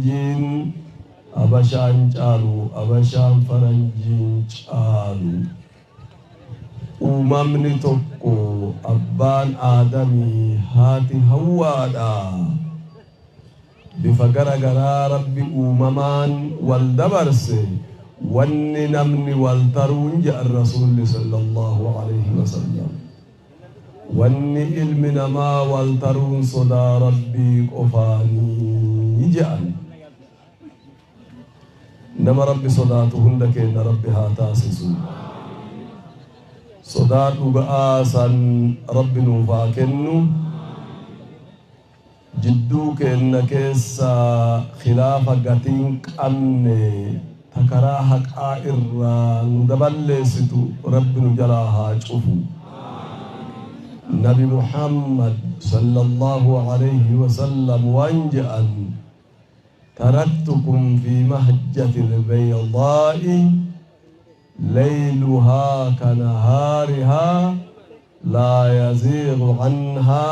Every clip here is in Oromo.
faranjiin abashaan caalu abashaan faranjiin caalu uumamni tokko abbaan aadamii haati hawwaadha bifa garagaraa rabbi uumamaan wal dabarse wanni namni wal taruun ja'a rasuulli sallallahu alayhi wasallam wanni ilmi namaa wal taruun sodaa rabbii qofaanii ja'an nama rabbi sodaatu hunda keenya rabbi haa taasisu sodaa dhuga'aa san rabbi nuuf haa kennu jidduu keenya keessa khilaafa gatiin qabne takaraa haqaa irraa nu daballeessitu rabbi nu jalaa haa cufu nabi muhammad sallallahu alayhi wasallam waan ja'an taraktukum fi mahjati albaydaa'i layluha kanahariha la yazighu anha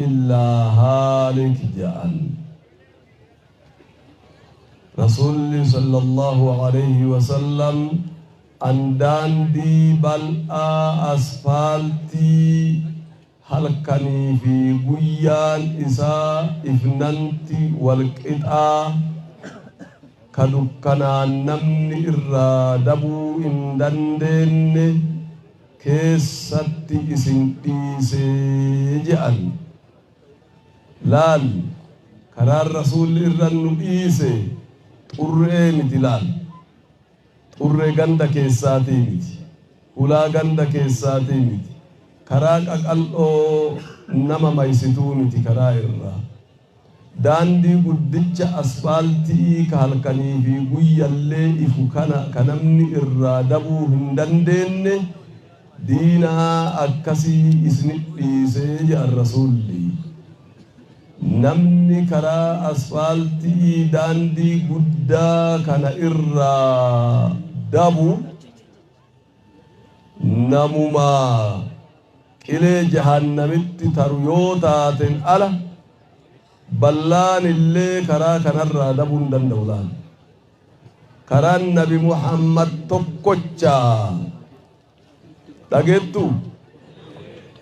illa halik ja'an Rasulullah sallallahu alayhi wasallam andaan di bal'a asfalti halkani fi guyyaan isaa ifnanti walqixaa kadukkanaan namni irraa dabuu hin dandeenye keessatti isin dhiisee je'an laal karaan rasuulli irran nu dhiise xurree miti laal xurree ganda keessaatii miti hulaa ganda keessaatii miti karaa qaqal'oo nama maysituu miti karaa irraa daandii guddicha asfaaltii ka halkanii fi guyyallee ifu kana ka namni irraa dabuu hin dandeenye diinaa akkasii isni dhiisee jedhan rasuulli namni karaa asfaaltii daandii guddaa kana irraa dabu namumaa qilee jahannamitti taru yoo taaten ala ballaan illee karaa kanarraa dabuu hin danda'u laan karaan nabi muhammad tokkocha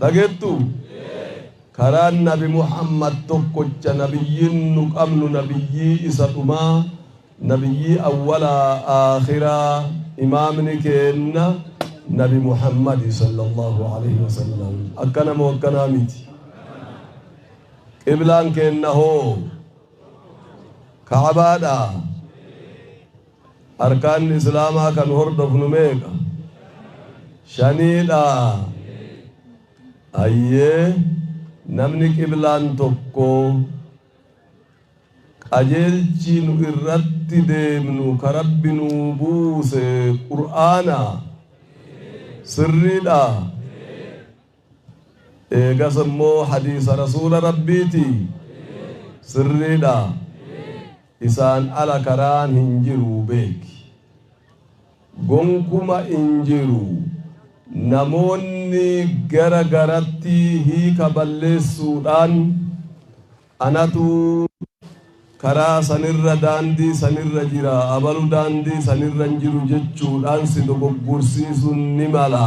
dhageettu karaan nabi muhammad tokkocha nabiyyiin nu qabnu nabiyyii isa dhumaa nabiyyii awwalaa aakhiraa imaamni keenna nabi muhammad sallallahu alayhi wasallam akkana moo akkanaa miti qiblaan keenna hoo ka'abaadha arkaan islaamaa kan hordofnu meeqa shaniidha ayyee namni qiblaan tokko qajeelchi nu irratti deemnu ka rabbi nu buuse qur'aana sirriidha eegas immoo hadiisa rasuula rabbiiti sirriidha isaan ala karaan hin jiru beeki gonkuma hin jiru namoonni gara garatti hiika balleessuudhaan anatu karaa sanirra daandii sanirra jira abalu daandii sanirra hin jiru jechuudhaan si dogoggorsiisuun ni mala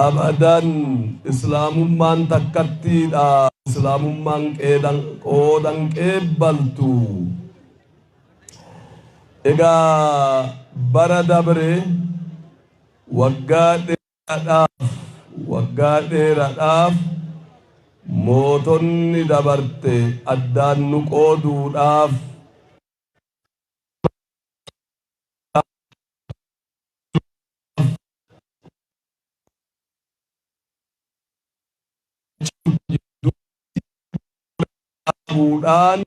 abadan islaamummaan takkattiidha islaamummaan qoodan qeebbaltu egaa bara dabre waggaa dheeraadhaaf mootonni dabarte addaan nu qooduudhaaf buudhaan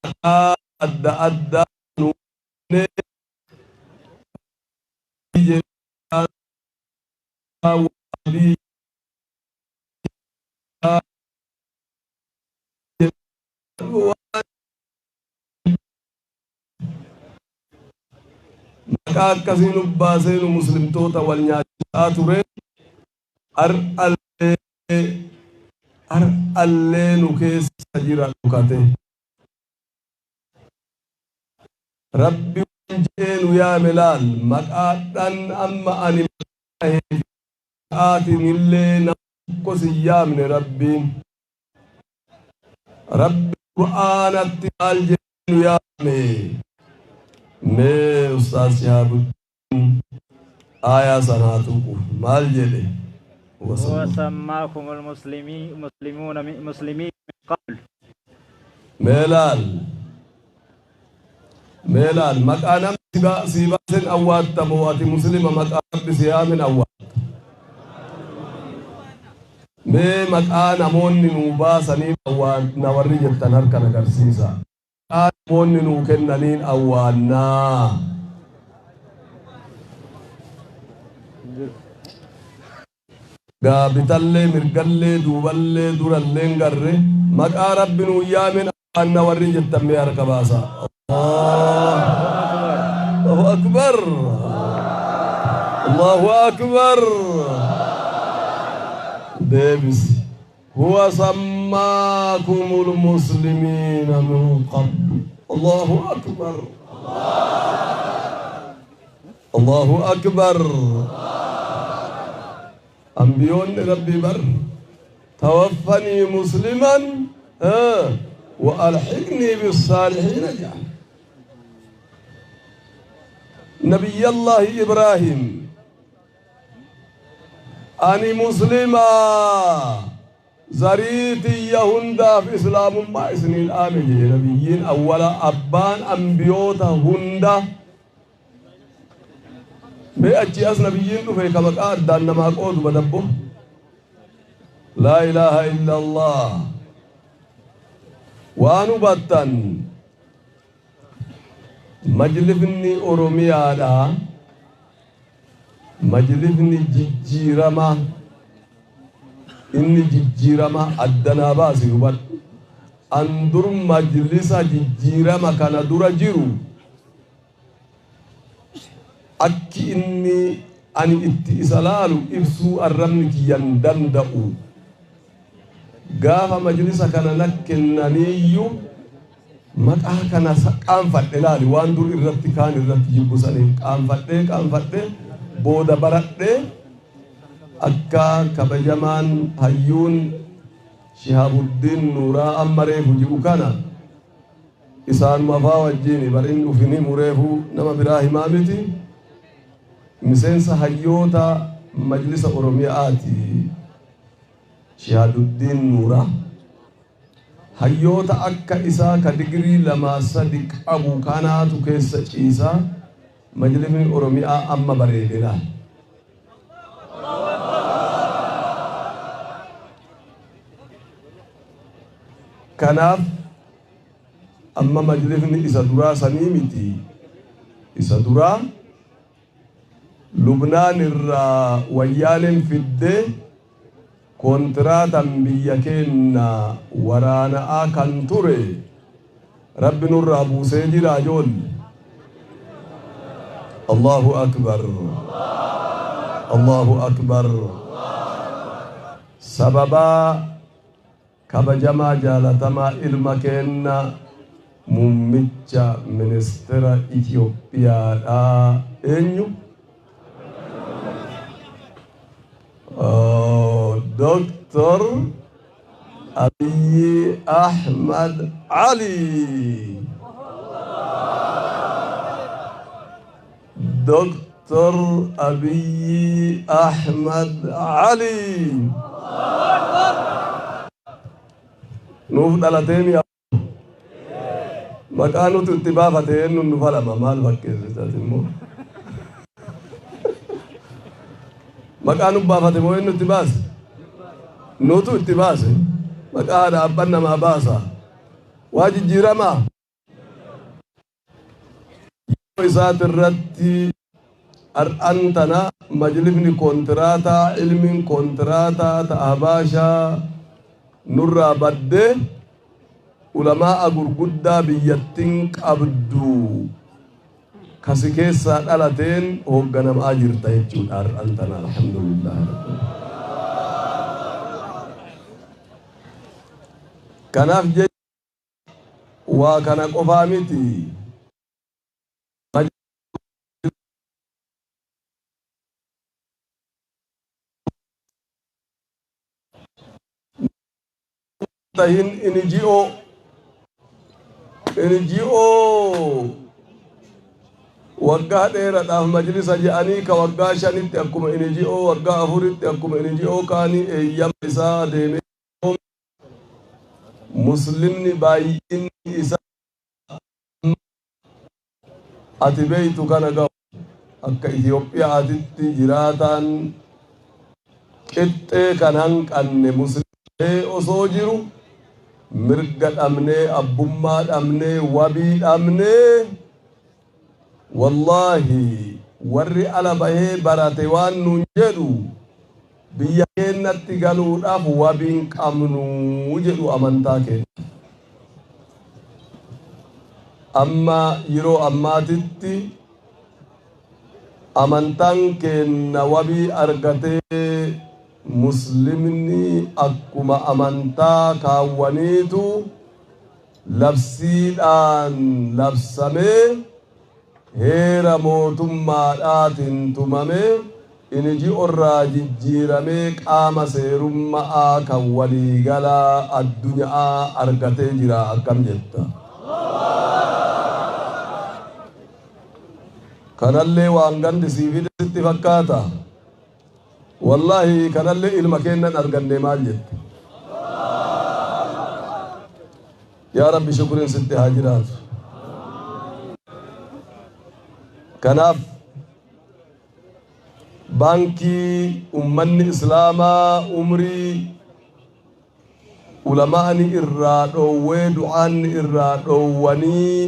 maqaa adda addaa nuunee maqaa akkasiin ubbaaseen muslimtoota wal nyaachisaa ture ar'allee nu keessa jira dhukate rabbi jeenu yaa milal maqaadhan amma ani aatin illee nakko siyyaamne rabbiin rabbi qur'aanatti maal jeenu yaame mee ustaas Shihaabuddin aayaa sanaatuqu maal jedhe وسماكم مسلمين من قبل ميلال مكانا سيباسن أوات تبواتي مسلمة مكانا بسيامن أوات مكانا موني نوباسنين أوات نوري جبتنهر كنكر سيسا موني نوكننين أواتنا بتالي مرقلي دوبالي دورالي نقري مكا رب نويامن أن وري جتمي أركباسا الله أكبر الله أكبر ديبس هو سماكم المسلمين من قبل الله أكبر الله أكبر أنبيون ربي بر توفني مسلما وألحقني بالصالحين جعل نبي الله إبراهيم أني مسلما زريتي يهندا في إسلام ما إسني الآمن نبيين أولا أبان أنبيوتا هندا بأجي أسنبيين في كبكات دان ما قود بدبه لا إله إلا الله وانو بطن مجلفني أوروميا دا مجلفني جيجيرما إني جيجيرما أدنا باسي وبد أندر مجلسا جيجيرما كان دورا جيرو أكي إني أني إتسلال إبسو الرمك يندندأ غافا مجلسا كان نكنانيو مكا كان قام فتلالي واندور إرتي كان إرتي جبساني قام فتل بودا برد أكا كبجمان هيون شهاب الدين نورا أمره فجيبو كان إسان مفا وجيني برين أفني مريفو نما براهي مامتي مسنسا هيوتا مجلس أورومياتي شهاب الدين نورا هيوتا أكا إسا كدقري لما صدق أبو كاناتو كيسا إسا مجلس أوروميا أما بريدنا كناف أما مجلس إسا درا سنيمتي إسا درا لبنان الرا ويان في الدي كونتراتا بيكينا ورانا آكان توري رب نور أبو سيدي راجول الله أكبر الله أكبر سببا كبجما جالتما المكينا ممتشا منستر إثيوبيا إنيو دكتور أبي أحمد علي دكتور أبي أحمد علي نوف دلتين يا مكانو تتبع فتين نفلا مال بكير تاتمو مكانو بافته مو إنه تباس نوتو تباس مكان أبنا ما باسا واجي جيرما إسات الرتي أنتنا مجلبني كونتراتا علم كونتراتا تأباشا نورا بدي علماء غرغدا بيتين قبدو كسكيسا دلاتين هوغنم اجر تايچون أنتنا الحمد لله كناف جي وكان قفامتي tahin NGO waggaa dheeraadhaaf majlisa je'anii ka waggaa 5tti akkuma NGO waggaa 4tti akkuma NGO kaanii eeyyama isaa deemee muslimni baay'inni isaa ati beeytu kana ga'u akka Itoophiyaatitti jiraataan qixxee kan hanqanne muslimee osoo jiru mirga dhabnee abbummaa dhabnee wabii dhabnee wallahi warri ala bahee barate waan nuun jedhu biyya keenyatti galuudhaaf wabiin qabnu jedhu amantaa keenya. Amma yeroo ammaatitti amantaan keenya wabii argatee muslimni akkuma amantaa kaawwaniitu labsiidhaan labsamee heera mootummaadhaatiin tumamee NGO irraa jijjiiramee qaama seerummaa kan waliigalaa addunyaa argatee jira akkam jetta. Kanallee waan gandi siifidesitti fakkaata. Wallahi kanallee ilma keennan arganne maal jette. Yaa Rabbi shukuriin sitti haa jiraatu. Kanaaf baankii ummanni islaamaa umrii ulamaani irraa dhoowwee du'aanni irraa dhoowwanii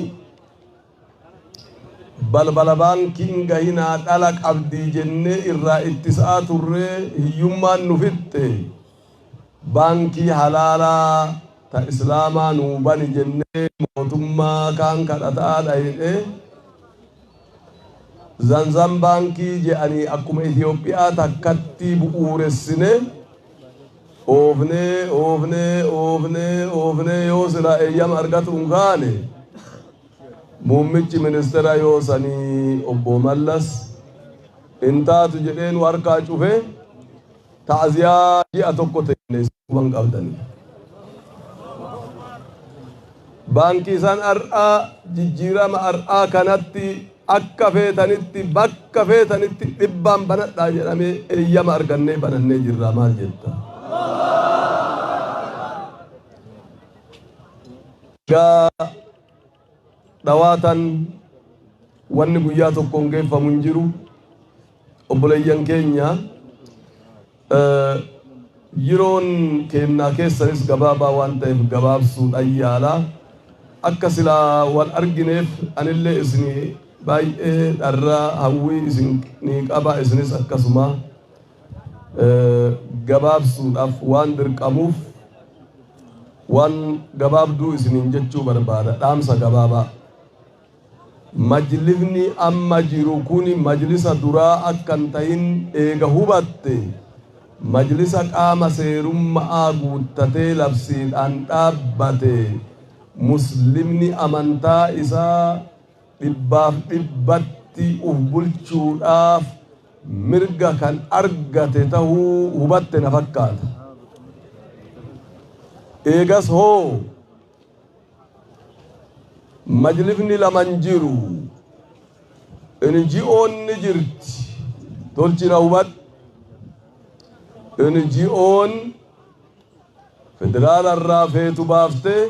balbala baankiin gahinaa dhala qabdii jennee irraa ittisaa turree hiyyummaan nu fitte baankii halaalaa ta islaamaa nuu bani jennee mootummaa kaan kadhataa dhayinee Zanzan baankii je'anii akkuma Itoophiyaa takkatti bu'uuressine oofnee yoo silaa eeyyama argatu hin kaane muummichi ministeera yoo sanii obbo Mallas hin taatu jedheen harkaa cufe ta'aziyaa ji'a tokko ta'e waan qabdanii. Baankii isaan har'aa jijjiirama har'aa kanatti akka feetanitti bakka feetanitti dhibbaan banadhaa jedhamee eeyyama argannee banannee jirra maal jetta. Gaa dhawaatan wanni guyyaa tokkoon geeffamu hin jiru obboleeyyan keenya yeroon kennaa keessanis gabaabaa waan ta'eef gabaabsuudhaan yaalaa akka silaa wal argineef anillee isinii baay'ee dharraa hawwii isinii qaba isinis akkasuma gabaabsuudhaaf waan dirqamuuf waan gabaabduu isiniin jechuu barbaada dhaamsa gabaabaa. Majlisni amma jiru kuni majlisa duraa akkan ta'in eega hubatte majlisa qaama seerummaa guuttatee labsiidhaan dhaabbate muslimni amantaa isaa dhibbaaf dhibbatti uf bulchuudhaaf mirga kan argate tahuu hubatte na fakkaata. Eegas hoo majlisni laman jiru NGO'n ni jirti tolchina hubadhu. NGO'n federaala irraa feetu baaftee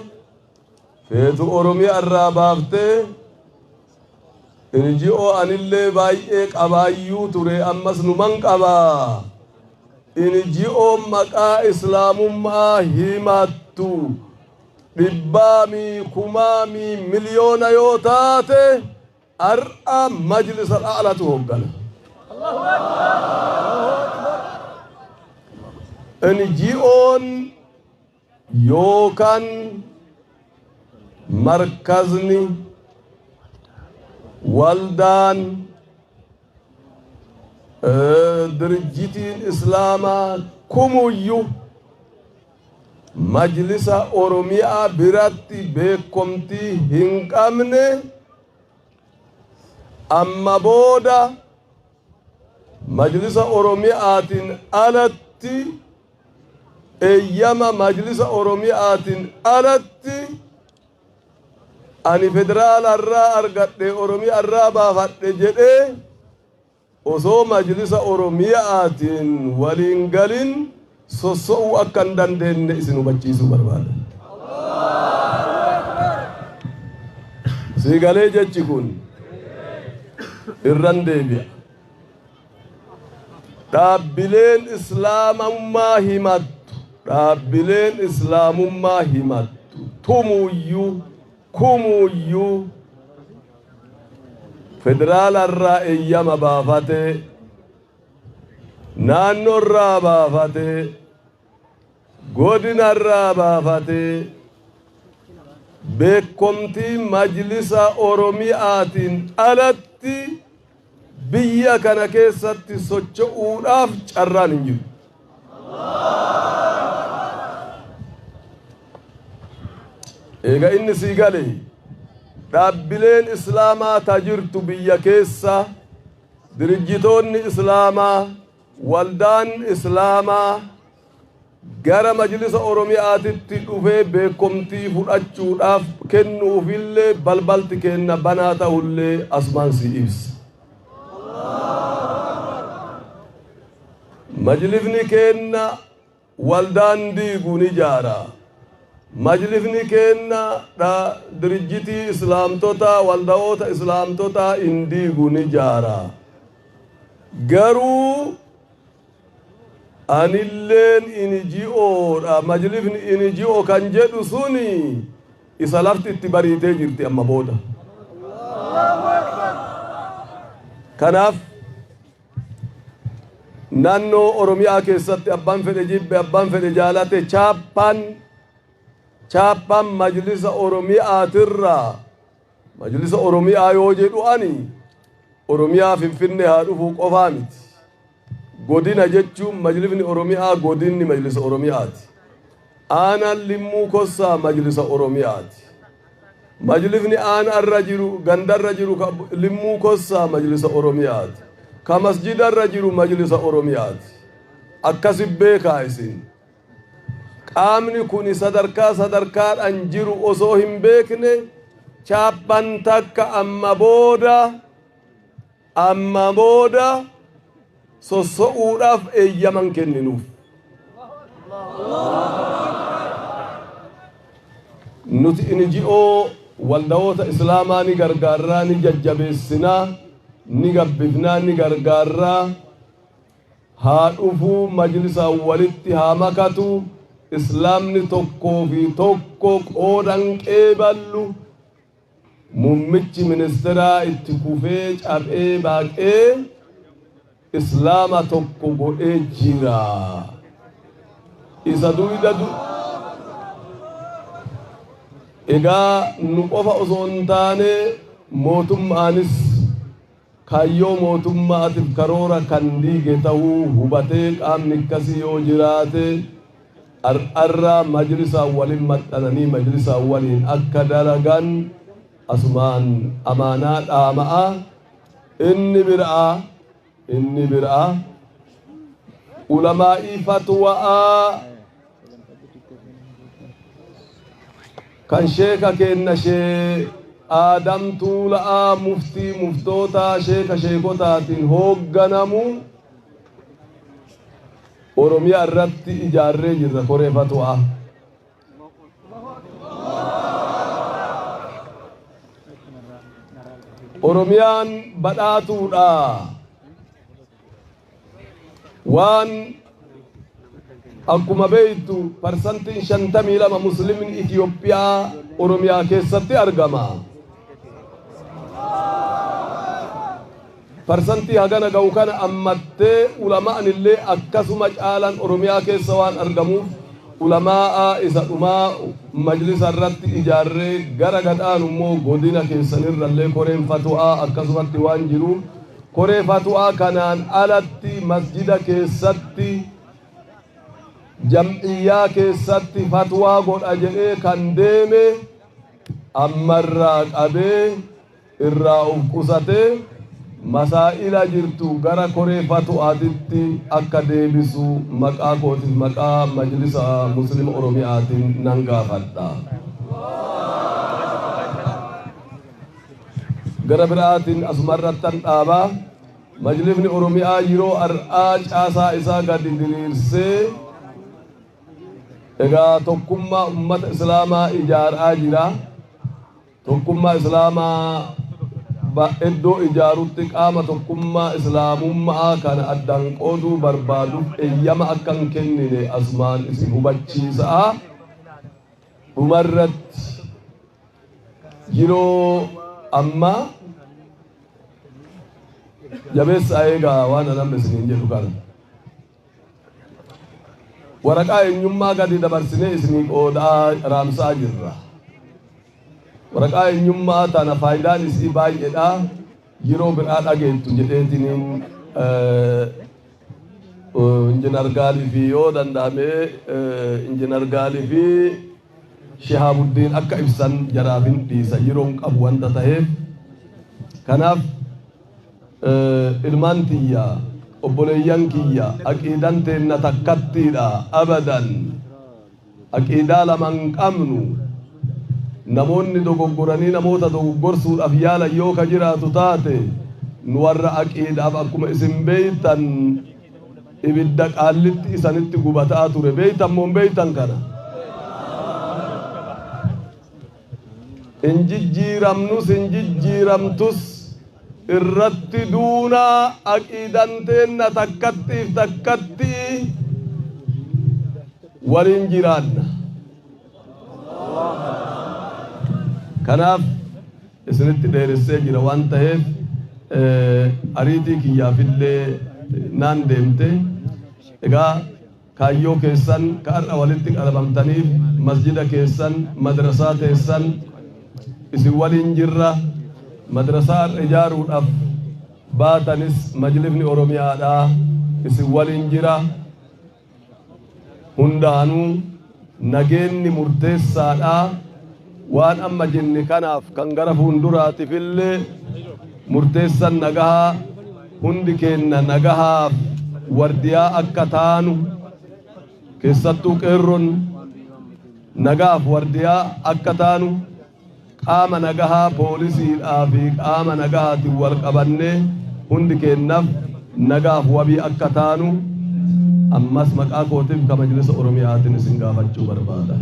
feetu Oromiyaa irraa baaftee NGO anillee baay'ee qabaayyuu ture ammas numan qabaa. NGO maqaa islaamummaa himattu dhibbaami kumaami miliyoona yoo taate har'a majlisa dhaalatu hoggana. NGO'n yookaan markazni waldaan dirjitiin islaamaa kumuyyuu majlisa Oromiyaa biratti beekomtii hin qabne amma booda majlisa Oromiyaatiin alatti eeyyama majlisa oromiyaatiin alatti ani federaalarraa argadhe oromiyaarraa baafadhe jedhee osoo majlisa oromiyaatiin waliin galin sosso'uu akka hin dandeenye isin hubachiisuu barbaada. Siigalee jechi kun irran deebi'a. Dhaabbileen islaamummaa himattu, dhaabbileen islaamummaa himattu tumuyyuu kumuyyuu federaalarraa eeyyama baafatee naannoorraa baafatee godinarraa baafatee beekomtii majlisa oromiyaatiin alatti biyya kana keessatti socho'uudhaaf carraan hin jiru. Eega inni sii galee dhaabbileen islaamaa tajirtu biyya keessa dirijjitoonni islaamaa waldaan islaamaa gara majlisa oromiyaatitti dhufee beekomtii fudhachuudhaaf kennuufillee balbalti kenna banaa ta'ullee asumaan si ibsa. Majlisni kenna waldaan diiguun ijaara. Majlisni kenna dirijjitii islaamtota waldaoota islaamtota hin diiguun ijaara. Garuu anilleen NGO'dha. Majlisni NGO kan jedhu suni isa lafti itti bariitee jirti amma booda. Kanaaf naannoo oromiyaa keessatti abbaan fedhe jibbe abbaan fedhe jaalate chaappaan majlisa oromiyaatirraa majlisa oromiyaa yoo jedhu ani oromiyaa finfinnee haa dhufu qofaa miti. Godina jechuun majlisni oromiyaa godinni majlisa oromiyaati. Aanaan limmuu kossaa majlisa oromiyaati. Majlisni aanarra jiru gandarra jiru limmuu kossaa majlisa oromiyaati. Ka masjidarra jiru majlisa oromiyaati. Akkasi beekaa isin. Qaamni kun sadarkaadhaan jiru osoo hin beekne chaappaan takka amma booda sosso'uudhaaf eeyyaman kenninuuf. Nuti NGO waldaoota islaamaa ni gargaarraa ni jajjabeessinaa ni gabbifnaa ni gargaarraa haa dhufuu majlisaan walitti haa makatu islaamni tokkoo fi tokko qoodan qeeballu muummichi ministeeraa itti kufee cabee baaqee islaama tokko godhee jira. Isa duwida egaa nu qofa osoo hin taane mootummaanis kaayyoo mootummaatiif karoora kan diige ta'uu hubatee qaamni akkasii yoo jiraate ar'arraa majlisaan waliin maxxananii majlisaan waliin akka dalagan asumaan amaanaa dhaama'a. Inni biraa ulamaa'ii fatwaa kan sheeka kenna shee Adam Tuula'aa muftii muftoota sheekotaatiin hoogganamu Oromiyaa irratti ijaarree jirra koree fatwaa. Oromiyaan badhaatuudha. Waan akkuma beektu parsantiin 52 muslimin Itoophiyaa Oromiyaa keessatti argama. Parsantii hagana ga'u kana ammattee ulamaan illee akkasuma caalan Oromiyaa keessa waan argamuuf ulamaa isa dhumaa majlisa irratti ijaarree gara gadhaan immoo godina keessanirrallee koreen fatwaa akkasumatti waan jiruuf koree fatwaa kanaan alatti masjida keessatti jam'iyyaa keessatti fatwaa godha jedhee kan deeme ammarraa qabee irraa of qusatee masaa'ila jirtu gara koreeffatu aditti akka deebisu maqaa kootis maqaa majlisa Musliima Oromiyaatiin nan gaafadha. Gara biraatiin asumarrattan dhaabaa majlisni Oromiyaa yeroo har'aa caasaa isaa gadi diriirsee egaa tokkummaa ummata Islaamaa ijaaraa jira. Tokkummaa Islaamaa iddoo ijaarutti qaama tokkummaa Islaamummaa kana addaan qooduu barbaaduuf eeyyama akka hin kennine asumaan isin hubachiisa. Dhumarratti yeroo amma jabeessa eegaa waan namni isiniin jedhu kana waraqaa eenyummaa gadi dabarsinee isinii qoodaa raamsaa jirra. Waraqaa eenyummaa tana faayidaan isii baay'eedha. Yeroo biraa dhageettu jedheetiniin injinar Gaalii fi yoo danda'ame injinar Gaalii fi Shihaabuddin akka ibsan jaraafin dhiisa yeroon qabu wanta ta'eef. Kanaaf ilmaan tiyya obboleeyyan kiyya aqiidaan teenna takkattiidha abadan. Aqiidaa lama hin qabnu. Namoonni dogoggoranii namoota dogoggorsuudhaaf yaalan yoo ka jiraatu taate nu warra aqiidaaf akkuma isin beeytan ibidda qaallitti isanitti gubataa ture beeytan moo beeytan kana injijjiiramnus injijjiiramtus irratti duunaa aqiidaan teenna takkattiif takkatti waliin jiraanna. Kanaaf isinitti dheeressee jira waan ta'eef ariitii kiyyaafillee naan deemte egaa kaayyoo keessan ka har'a walitti qabamtaniif masjida keessan madrasaa teessan isin waliin jirra. Madrasaa ijaaruudhaaf baatanis majlisni Oromiyaadhaa isin waliin jira. Hundaanuu nageenni murteessaadhaa. Waan amma jenne kanaaf kan gara fuulduraatiifillee murteessan nagahaa hundi keenna nagahaaf wardiyaa akka taanu keessattuu qeerroon nagaaf wardiyaa akka taanu qaama nagahaa poolisiidhaa fi qaama nagahaatiin wal qabannee hundi keennaaf nagaaf wabii akka taanu ammas maqaa kootiif ka majlisa Oromiyaatiin isin gaafachuu barbaada.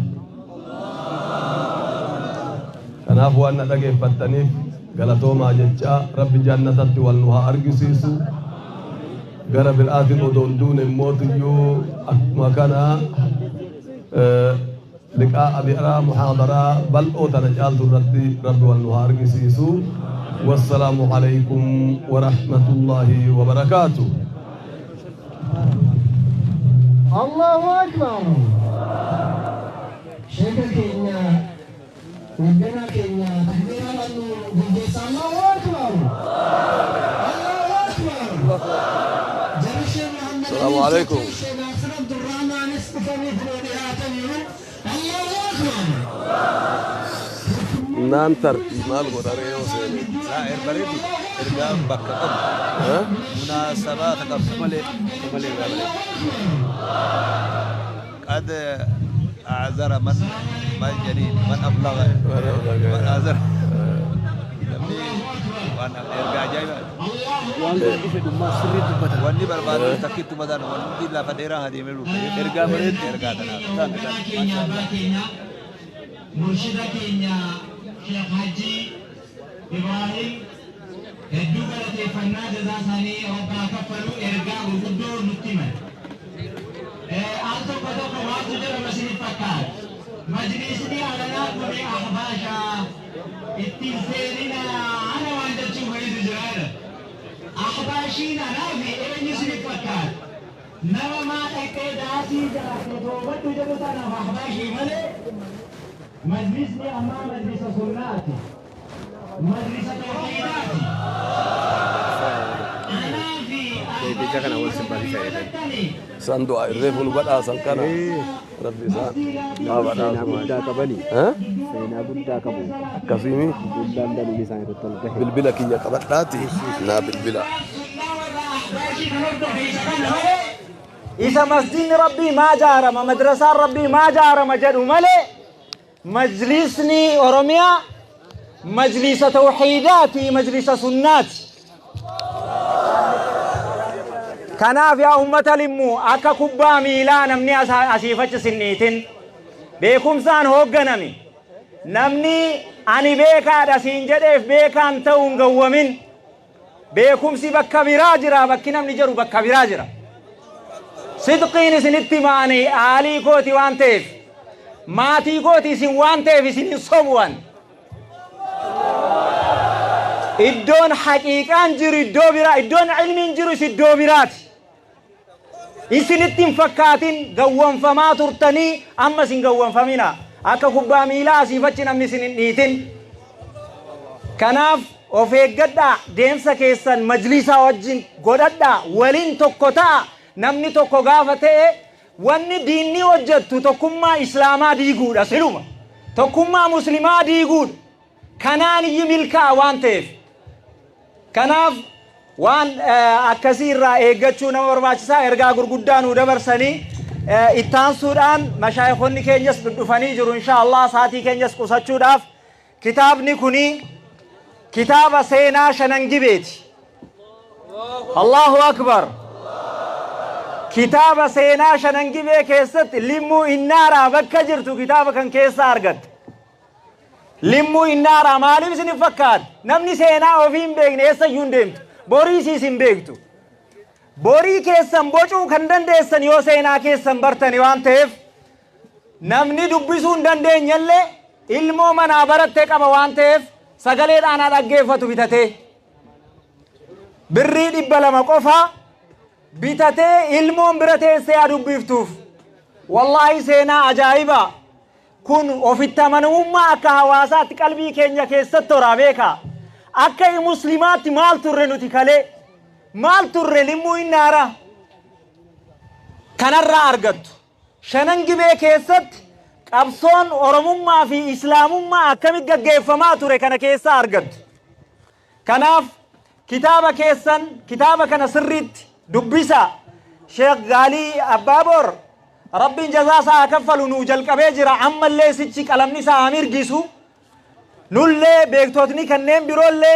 Kanaaf waan na dhageeffattaniif galatoomaa jechaa Rabbi jannatatti wal nu haa argisiisu. Gara biraatiin odoon duune mootiyyuu akkuma kana liqaa abiiraa muhaadaraa bal'oo tana caaltu irratti Rabbi wal nu haa argisiisu. Wassalaamu alaykum wa rahmatullaahi wa barakaatuh. Allahu Akbar. Sheikh Kenya Undana Kenya, Takbira lalu Bujesa Allahu Akbar. Allahu Akbar. Jadi Syekh Muhammad Assalamualaikum. Syekh Nasir Abdul Rahman Istifani Fudiyatan Allahu Akbar. Nantar imal godare Hussein. Sa'ir baridi irgam bakka qab. Munasabat qab male gabale. Qad a'zara man جديد من أبلغ من أزر وأنا إرجع جاي وأني برباد تكيت بدن وأني لا فديرا هذه ملو إرجع بريد إرجع تنا مرشد كينيا شيخ حجي إبراهيم الدولة فنان جزاء ثاني وبا كفلوا إرجع وجودوا نتيمة أنتم بدو كواجد المسيح فكار مجلسني على ناقل أحباشا التنسيرنا أنا وانت تشوف هيد جرار أحباشينا نافي إبن يسري فكار نما ما اقتداسي جرات توبت جبتنا أحباشي ملي مجلسني أما مجلس سناتي مجلس توحيداتي أنا في Bija kana wal simbali fayyadamu. San du'a irreefuu nu badhaasan kana rabbi isaan haa badhaasu. Guddaa qabani. Seenaa guddaa qabu. Akkasumi Guddaan danuun isaan irratti ol gahe. bilbila kiyya qabadhaati naa bilbila. إذا مسجد ربي ما جارم مدرسة ربي ما جارم جدو ملي مجلسني أورميا مجلس توحيداتي مجلس سناتي كناف يا أمة لمو أكا كبا ميلا نمني أسيفة سنيتين بيكم سان هوغنمي نمني أني بيكا دسين جدف بيكا انتون قومين بيكم سي بكا براجرا بكي نمني جرو بكا براجرا صدقين سنتماني آلي كوتي وانتيف ماتي كوتي سن وانتيف سن صبوان إدون حقيقة انجرو الدو برا إدون علم انجرو سدو برات إسنتم فكاتين قوان فما ترتني أما سن قوان فمنا أكا كبا ميلا سيفتنا من سنين نيتين كناف وفيقدا ديمسا كيسان مجلسا وجن قددا ولين تقوتا namni tokko gaafa ta'e wanni diinni hojjettu tokkummaa islaamaa diiguudha siluma tokkummaa muslimaa diiguudha kanaan iyyi milkaa waan ta'eef kanaaf waan akkasii irraa eeggachuu nama barbaachisaa ergaa gurguddaa nu dabarsanii ittaansuudhaan mashaayikonni keenyas dhufanii jiru inshaallah saatii keenyas qusachuudhaaf kitaabni kuni kitaaba seenaa shanangibeeti Allahu akbar كتاب سينا شننجي بي كيست لمو النار بكا جرتو كتاب كان كيس أرغد لمو النار مالي بسني فكاد نمني سينا وفين بيغن يسا يوندمت بوري سيسن بيغتو بوري كيسن بوچو كندن ديسن يو سينا كيسن برتني وانتف نمني دبسون دندين يلي علمو منابرت تقب وانتف سغليد آنا دقيفتو بيتته بري دبلا مقفا بيتته علمون برته سيادو بيفتوف والله سينا عجائبا كن وفيتمن أمة أكا هواسات قلبي كينيا كيستو رابيكا أكا مسلمات مال ترنو تكالي مال ترنمو النارا كنرى أرغد شننجي بي كيست قبصون أرمما في إسلامما أكامي قيفما ترى كان كيسا أرغد كناف كتابة كيسن كتابة كان سريت دبسا شيخ غالي أبابور رب جزاسا كفلوا نوجل كبيجرا عما اللي سيتشيك ألم نسا أمير جيسو نولي بيكتوتني كنين برولي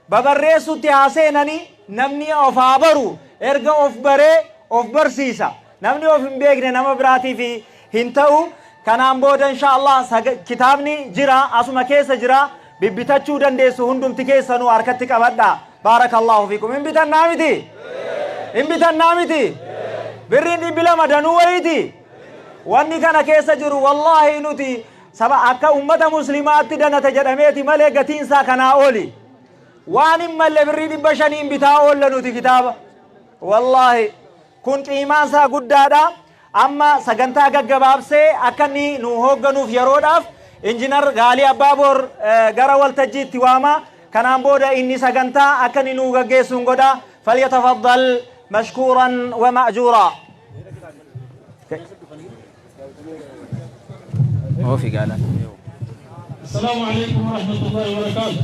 ببريسو تياسيناني نمني أوف عبرو إرغا أوف بري أوف برسيسا نمني أوف مبيقن نما براتي في هنتاو كان بود إن شاء الله كتابني جرا أسوما كيسا جرا ببتاچو دندسو هندوم تكيسا نو أركتك أبدا بارك الله فيكم إن بيتان نامتي إن بيتان نامتي برين بلا مدنو ويتي واني كان كيسا جرو والله نوتي سبا أكا أمة مسلمات دانا تجدميتي ملي قتين سا كنا أولي واني ملي برين بشانين بتا أولا نوتي كتابة والله كنت إيمان سا قدادا أما سجنتا قباب سي أكني نوهوغنو في يروداف إنجنر غالي أبابور غراول تجيت تواما كان بودا إني سجنتا أكني نوغا سونغودا فليتفضل مشكورا ومأجورا هو في قال السلام عليكم ورحمة الله وبركاته.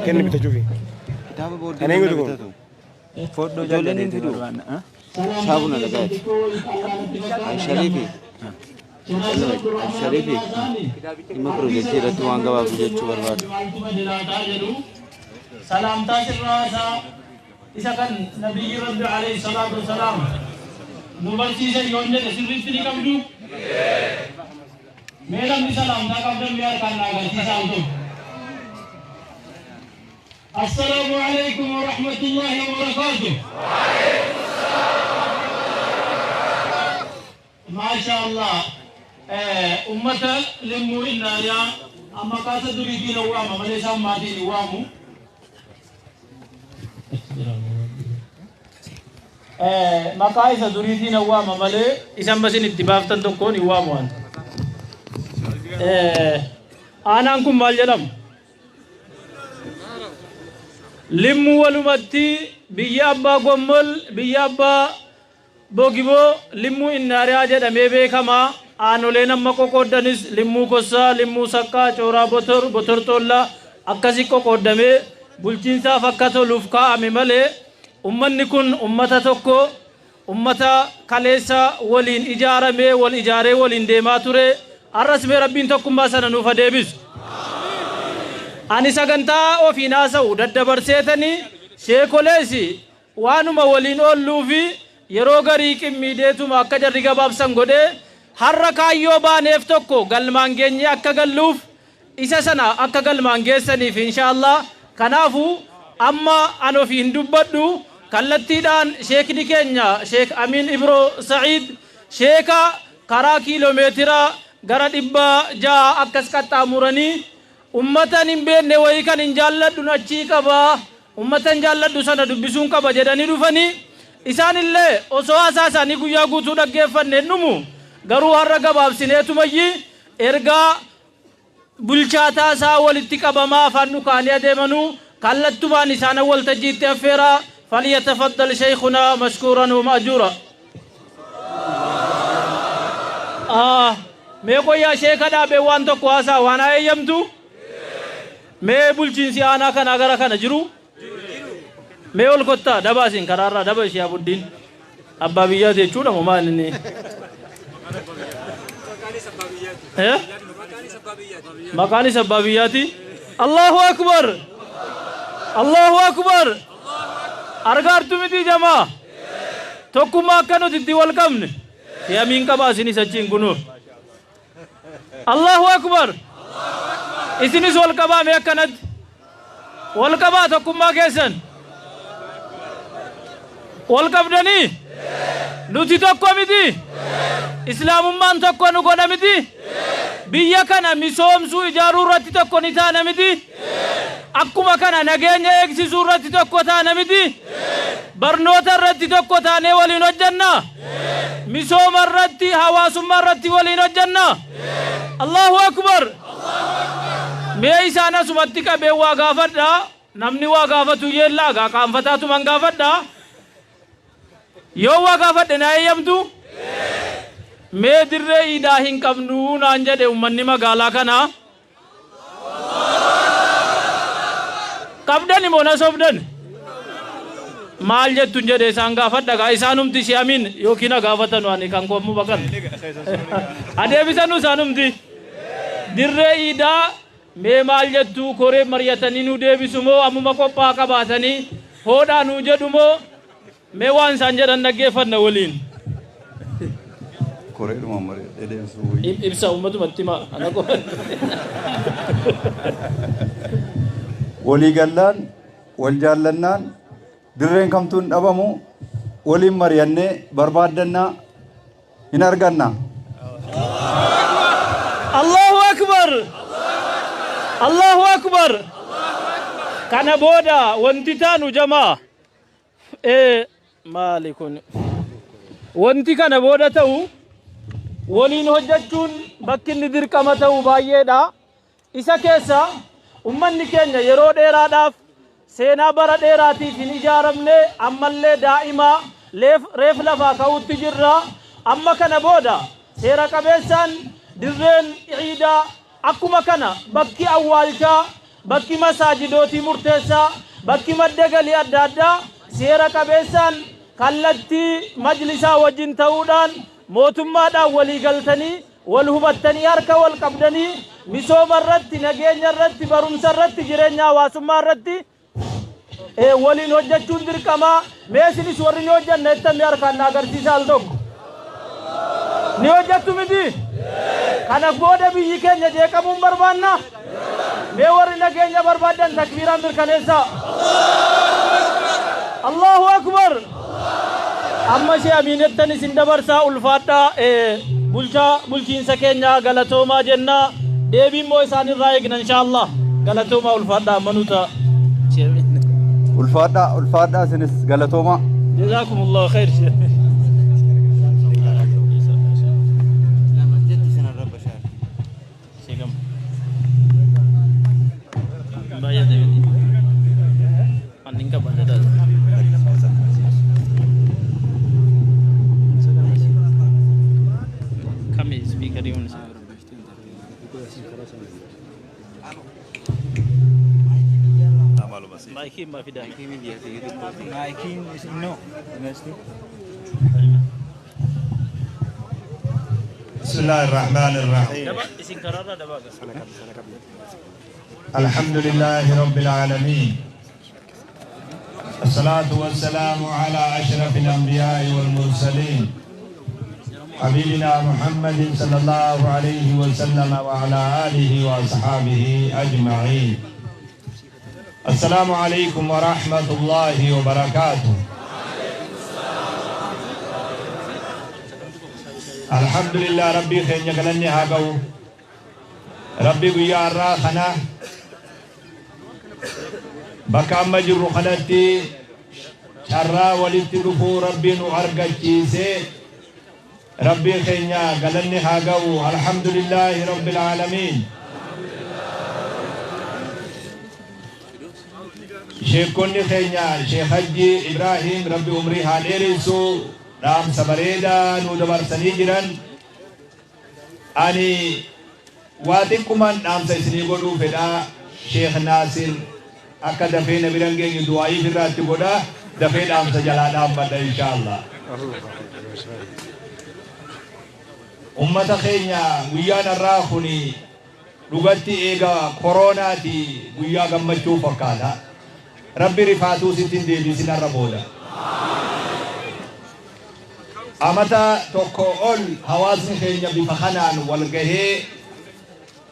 كان بتشوفي كتاب بورد أنا يقول لكم فوتو جولين تدو شابنا لقيت الشريفي الشريفي ما بروجيتي رتوان غوا بروجيتي برباد سلام تاسر راسا إذا كان نبي رب عليه الصلاة والسلام نبرسي سيونجة سيرفيني كمدو ميدم سلام تا كمدو بيار كان ناغرتي سامدو السلام عليكم ورحمة الله وبركاته. وعليكم السلام. ما شاء الله أمة لمو الناريا أما كاسة دريدين وامو مليسا ماتين وامو مقايسة دريدين وامو ملي إسان بسين اتبافتن تكون وامو aanaan kun maal jedhama limmuu walumatti biyya abbaa gommol biyya abbaa bogiboo limmuu innaariyaa jedhamee beekamaa aanoleen amma qoqqooddanis limmuu gossaa limmuu saqqaa cooraa botortollaa akkasi qoqqoodamee bulchiinsaaf akka toluuf kaa'ame malee ummanni kun ummata tokko ummata kaleessa waliin ijaaramee wal ijaaree waliin deemaa ture arras mee rabbiin tokkummaa sana nuuf deebisu ani sagantaa ofii naasa'u daddabarseetanii sheekoleesi waanuma waliin oolluu fi yeroo garii qimmiideetuma akka jarri gabaabsan godhee har'a kaayyoo baaneef tokko galmaan geenye akka galluuf isa sana akka galmaan geessaniif inshaallah kanaafu amma an ofii hin dubbadhu kallattiidhaan sheekni keenya sheek Amin Ibro Sa'iid sheeka karaa kiiloomeetira gara 600 akkas qaxxaamuranii ummatan hin beekne wayii kan hin jaalladhu achii qabaa ummatan jaalladhu sana dubbisuun qaba jedhanii dhufanii isaanillee osoo haasaa isaanii guyyaa guutuu dhaggeeffanne dhumu garuu har'a gabaabsineetumayyi ergaa bulchaataa isaa walitti qabamaa afaan dhukaanii adeemanuu kallattumaan isaan waltajjiitti affeeraa فليتفضل شيخنا مشكورا ومأجورا ميكو يا شيخ دا بيوان تو كواسا وانا يمتو مي بولجين انا كان اغرا كان جرو مي ول كوتا دباسين كرارا دبا شيخ ابو الدين ابابيات يچودا ممانني مكاني سبابياتي الله اكبر الله اكبر argaartumiti jamaa tokkummaa akka nuti itti wal qabne yamiin qabaa isinis achiin kunuu Allahu akbar isinis wal qabaame akkanatti wal qabaa tokkummaa keessan wal qabdanii nuti tokko miti islaamummaan tokko nu godha miti biyya kana misoomsuu ijaaruu irratti tokko ni taana miti akkuma kana nageenya eegsisuu irratti tokko taana miti barnoota irratti tokko taanee waliin hojjanna misooma irratti hawaasummaa irratti waliin hojjanna Allahu akbar mee isaan asumatti qabee waa gaafadha namni waa gaafatu yeellaa gaa qaanfataatu man gaafadha yoo waa gaafadhe na eeyyamtu mee dirree iidaa hin qabnu naan jedhe ummanni magaalaa kana qabdani moo na sobdan maal jettun jedhe isaan gaafadha gaa isaanumti si Amin yookiin gaafatanu ani kan koommu bakan adeebisanu isaanumti dirree iidaa mee maal jettu koree mariyatanii nu deebisu moo ammuma qophaa qabaatanii hoodhaa nu jedhu moo mee waan isaan jedhan dhaggeeffanna waliin koreedhuma mari'atee deemsu ibsa ummatumatti ma ana qofa walii gallaan wal jaallannaan dirreen kamtuun dhabamu waliin mari'annee barbaaddannaa hin arganna Allahu akbar Allahu akbar kana booda wanti taanu jamaa maalikun wanti kana booda ta'u waliin hojjechuun bakki inni dirqama ta'u baay'eedha isa keessa ummanni keenya yeroo dheeraadhaaf seenaa bara dheeraatiif hin ijaaramne ammallee daa'ima reef lafaa ka'utti jirra amma kana booda seera qabeessaan dirreen iidaa akkuma kana bakki awwaalchaa bakki masaajidootii murteessaa bakki madda galii adda addaa seera qabeessaan kallattii majlisaa wajjin ta'uudhaan mootummaadhaan walii galtanii wal hubattanii harka wal qabdanii misooma irratti nageenya irratti barumsa irratti jireenya hawaasummaa irratti waliin hojjechuun dirqama mee isinis warri ni hojjanna jettanii harkaan na agarsiisaa al tokko ni hojjettu miti kana booda biyyi keenya jeeqamuun barbaanna mee warri nageenya barbaadan takbiiraan mirkaneessaa Allahu akbar amma shee Aminettan isin dabarsaa ulfaadhaa bulchiinsa keenya galatoomaa jenna deebiin moo isaan irraa eegna inshaallah galatoomaa ulfaadhaa ammanuuta ulfaadhaa isinis galatoomaa jazakumullahu khair Singka pada dah. Kami speaker di mana? Maikin ma fidah. Maikin is no. بسم الله الرحمن الرحيم Dapat isin karara dapat. الحمد لله رب العالمين الصلاة والسلام على أشرف الأنبياء والمرسلين حبيبنا محمد صلى الله عليه وسلم وعلى آله وأصحابه أجمعين السلام عليكم ورحمة الله وبركاته الحمد لله ربي خير جلني هاجو ربي بيا الراخنا بكام مجر خنتي شرا ولتلفو ربي نغرق الشيسي ربي خير جلني هاجو الحمد لله رب العالمين شيخ كوني خير شيخ حجي إبراهيم ربي عمري هاليرسو نام سبريدا نودبر سنيجران أني واتكمان نام سيسني قدو فدا شيخ ناصر أكا دفين برنجين دعائي في رات قدا دفين نام سجلا نام بدا إن شاء الله أمة خينيا ويانا راخوني لغتي إيغا كورونا تي ويا غمچو فكالا ربي رفاتو ستين دي سنة ربودا amata tokko ol hawaasni keenya bifa kanaan wal gahee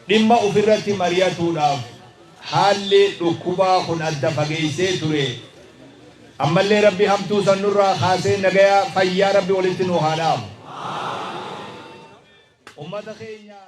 dhimma ofirratti mari'atuudhaaf haalli dhukkubaa kun adda fageessee ture ammallee rabbi hamtuu sanurraa kaasee nagaya fayyaa rabbi walitti nu haa dhaabu ummata keenya